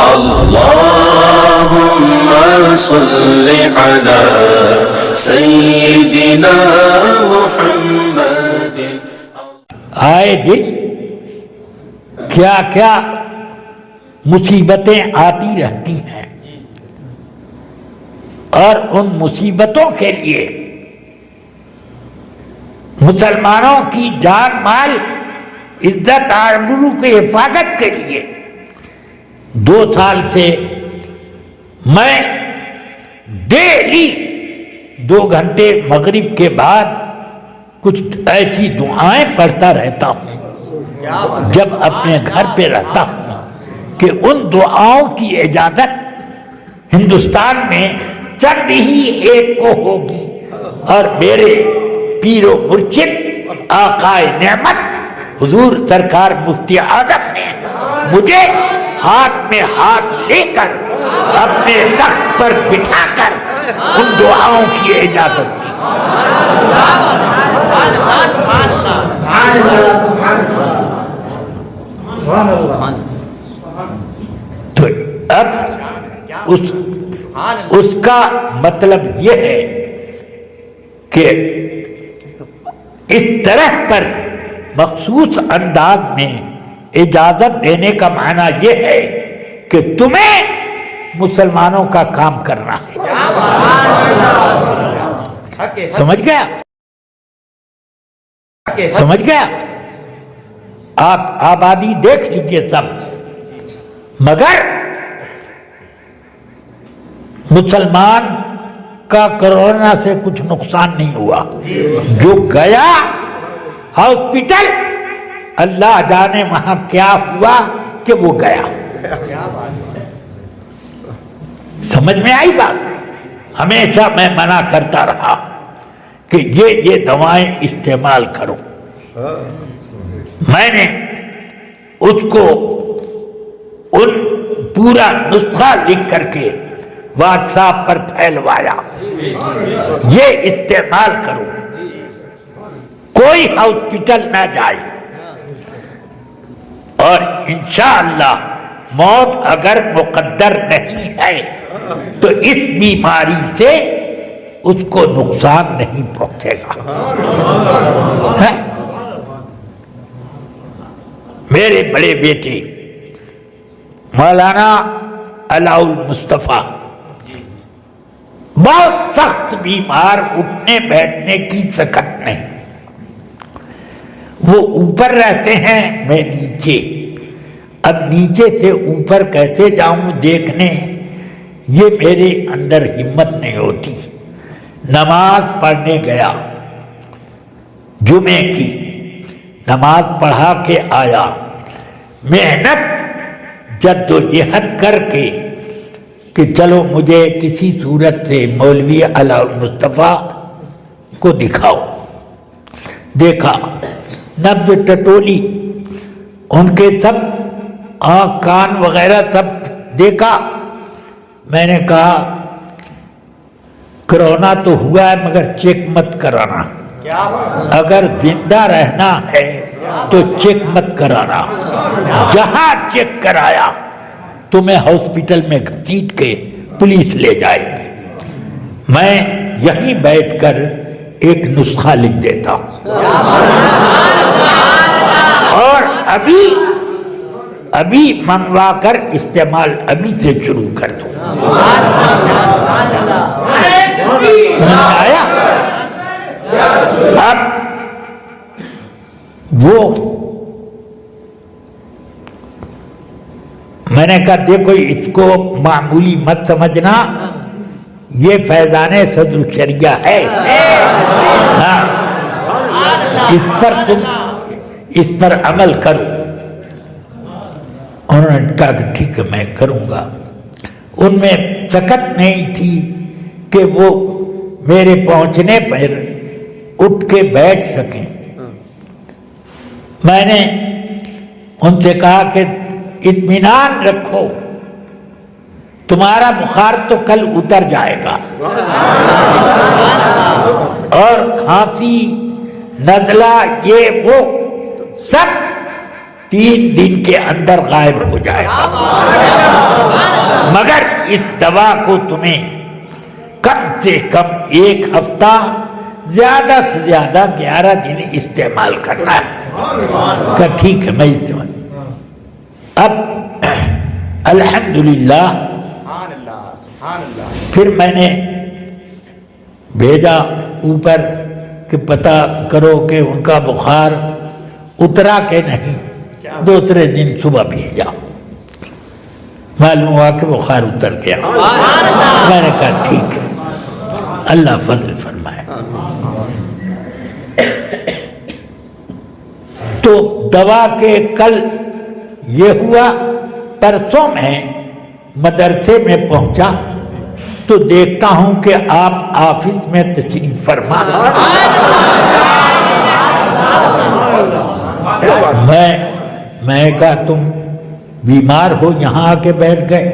اللهم صل على سيدنا محمد. آئے دن کیا کیا مصیبتیں آتی رہتی ہیں، اور ان مصیبتوں کے لیے مسلمانوں کی جان مال عزت آبرو کی حفاظت کے لیے 2 سال سے میں ڈیلی 2 گھنٹے مغرب کے بعد کچھ ایسی دعائیں پڑھتا رہتا ہوں جب اپنے گھر پہ رہتا ہوں، کہ ان دعاؤں کی اجازت ہندوستان میں چند ہی ایک کو ہوگی، اور میرے پیر و مرشد آقائے نعمت حضور سرکار مفتی اعظم نے مجھے ہاتھ میں ہاتھ لے کر اپنے تخت پر بٹھا کر ان دعاؤں کی اجازت دی. تو اب اس کا مطلب یہ ہے کہ اس طرح پر مخصوص انداز میں اجازت دینے کا معنی یہ ہے کہ تمہیں مسلمانوں کا کام کرنا ہے. سمجھ گیا؟ سمجھ گیا؟ آپ آبادی دیکھ لیجئے سب، مگر مسلمان کا کرونا سے کچھ نقصان نہیں ہوا. جو گیا ہاسپٹل، اللہ جانے وہاں کیا ہوا کہ وہ گیا. سمجھ میں آئی بات؟ ہمیشہ میں منع کرتا رہا کہ یہ دوائیں استعمال کرو. میں نے اس کو ان پورا نسخہ لکھ کر کے واٹس ایپ پر پھیلوایا، یہ استعمال کرو، کوئی ہاسپٹل نہ جائے، اور انشاءاللہ موت اگر مقدر نہیں ہے تو اس بیماری سے اس کو نقصان نہیں پہنچے گا. میرے بڑے بیٹے مولانا علاء المصطفیٰ بہت سخت بیمار، اٹھنے بیٹھنے کی سکت نہیں. وہ اوپر رہتے ہیں، میں نیچے. اب نیچے سے اوپر کیسے جاؤں دیکھنے، یہ میرے اندر ہمت نہیں ہوتی. نماز پڑھنے گیا، جمعے کی نماز پڑھا کے آیا، محنت جد و جہد کر کے کہ چلو مجھے کسی صورت سے مولوی علاء المصطفیٰ کو دکھاؤ. دیکھا، نبض ٹٹولی ان کے سب آنکھ کان وغیرہ سب دیکھا. میں نے کہا کرونا تو ہوا ہے مگر چیک مت کرانا، اگر زندہ رہنا ہے تو چیک مت کرانا. جہاں چیک کرایا تمہیں ہاسپٹل میں گھسیٹ کے پولیس لے جائے گی. میں یہیں بیٹھ کر ایک نسخہ لکھ دیتا ہوں، اور ابھی منگوا کر استعمال ابھی سے شروع کر دوں. آیا؟ اب وہ میں نے کہا دیکھو اس کو معمولی مت سمجھنا، یہ فیضان صدر الشریعہ ہے. ہاں، اس پر عمل کرو. انہوں نے کہا کہ ٹھیک ہے میں کروں گا. ان میں سکت نہیں تھی کہ وہ میرے پہنچنے پر اٹھ کے بیٹھ سکیں. میں نے ان سے کہا کہ اطمینان رکھو، تمہارا بخار تو کل اتر جائے گا، اور کھانسی نزلہ یہ وہ سب 3 دن کے اندر غائب ہو جائے گا. مگر اس دوا کو تمہیں کم سے کم 1 ہفتہ زیادہ سے زیادہ 11 دن استعمال کرنا ہے. کہ ٹھیک ہے میں استعمال. اب الحمدللہ پھر میں نے بھیجا اوپر کہ پتہ کرو کہ ان کا بخار اترا کہ نہیں. دوسرے دن صبح بھیجا، معلوم ہوا کہ بخار اتر گیا. میں نے کہا ٹھیک ہے، اللہ فضل فرمائے. تو دوا کے کل یہ ہوا، پرسوں میں مدرسے میں پہنچا تو دیکھتا ہوں کہ آپ آفس میں تشریف فرما. میں کہا تم بیمار ہو یہاں آ کے بیٹھ گئے.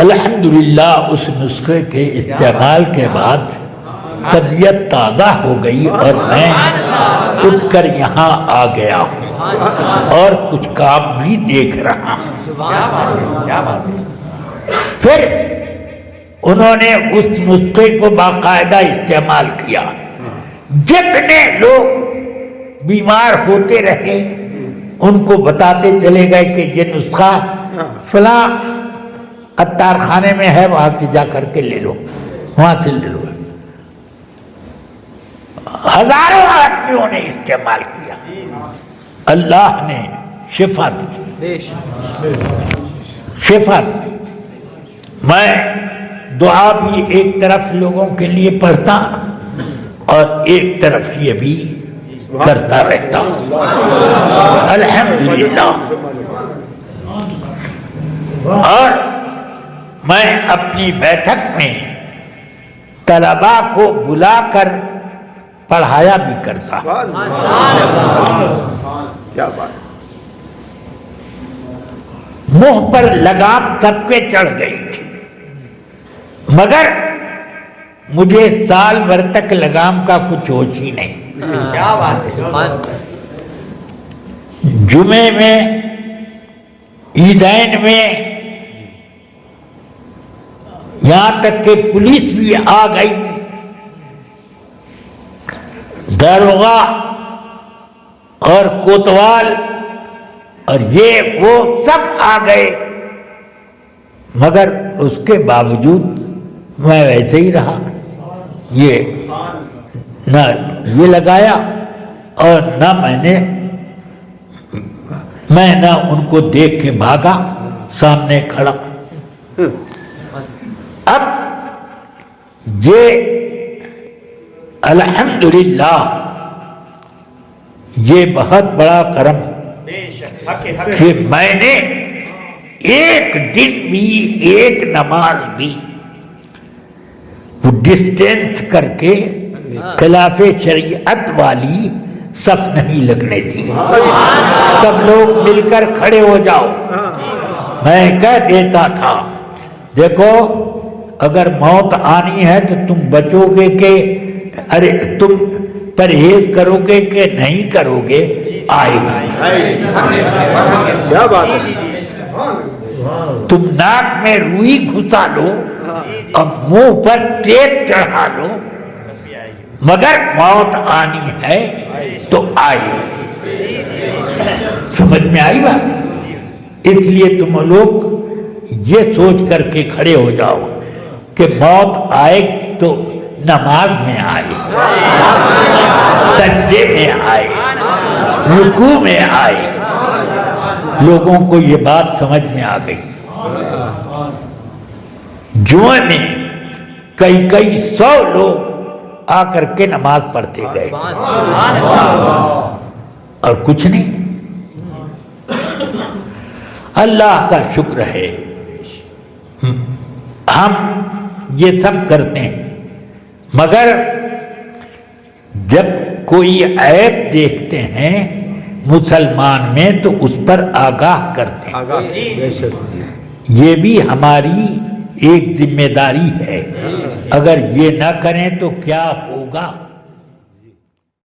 الحمدللہ اس نسخے کے استعمال کے بعد طبیعت تازہ ہو گئی اور میں اٹھ کر یہاں آ گیا ہوں اور کچھ کام بھی دیکھ رہا ہوں. پھر انہوں نے اس نسخے کو باقاعدہ استعمال کیا. جتنے لوگ بیمار ہوتے رہے ان کو بتاتے چلے گئے کہ یہ نسخہ فلاں عطار خانے میں ہے، وہاں سے جا کر کے لے لو، وہاں سے لے لو. ہزاروں آدمیوں نے استعمال کیا، اللہ نے شفا دی، شفا دی. میں دعا بھی ایک طرف لوگوں کے لیے پڑھتا اور ایک طرف یہ بھی کرتا رہتا ہوں. الحمدللہ. اور میں اپنی بیٹھک میں طلباء کو بلا کر پڑھایا بھی کرتا. منہ پر لگام سب کے چڑھ گئی تھی، مگر مجھے سال بھر تک لگام کا کچھ ہوش ہی نہیں. جمعے میں، عیدین میں، یہاں تک کہ پولیس بھی آ گئی، داروغہ اور کوتوال اور یہ وہ سب آ گئے، مگر اس کے باوجود میں ویسے ہی رہا. یہ نہ یہ لگایا اور نہ میں نہ ان کو دیکھ کے بھاگا، سامنے کھڑا. اب یہ الحمدللہ یہ بہت بڑا کرم کہ میں نے ایک دن بھی، ایک نماز بھی ڈسٹینس کر کے خلاف شریعت والی صف نہیں لگنے دی. سب لوگ مل کر کھڑے ہو جاؤ. میں کہہ دیتا تھا دیکھو اگر موت آنی ہے تو تم بچو گے کہ ارے تم پرہیز کرو گے کہ نہیں کرو گے، آئے گی. تم ناک میں روئی گھسا لو اور منہ پر ٹیپ چڑھا لو، مگر موت آنی ہے تو آئے گی. سمجھ میں آئی بات؟ اس لیے تم لوگ یہ سوچ کر کے کھڑے ہو جاؤ کہ موت آئے تو نماز میں آئے، سجدے میں آئے، رکوع میں آئے. لوگوں کو یہ بات سمجھ میں آ گئی. جمعے میں کئی 100 لوگ آ کر کے نماز پڑھتے گئے اور کچھ نہیں. اللہ کا شکر ہے ہم یہ سب کرتے ہیں، مگر جب کوئی عیب دیکھتے ہیں مسلمان میں تو اس پر آگاہ کرتے ہیں. یہ بھی ہماری ایک ذمہ داری ہے. اگر یہ نہ کریں تو کیا ہوگا؟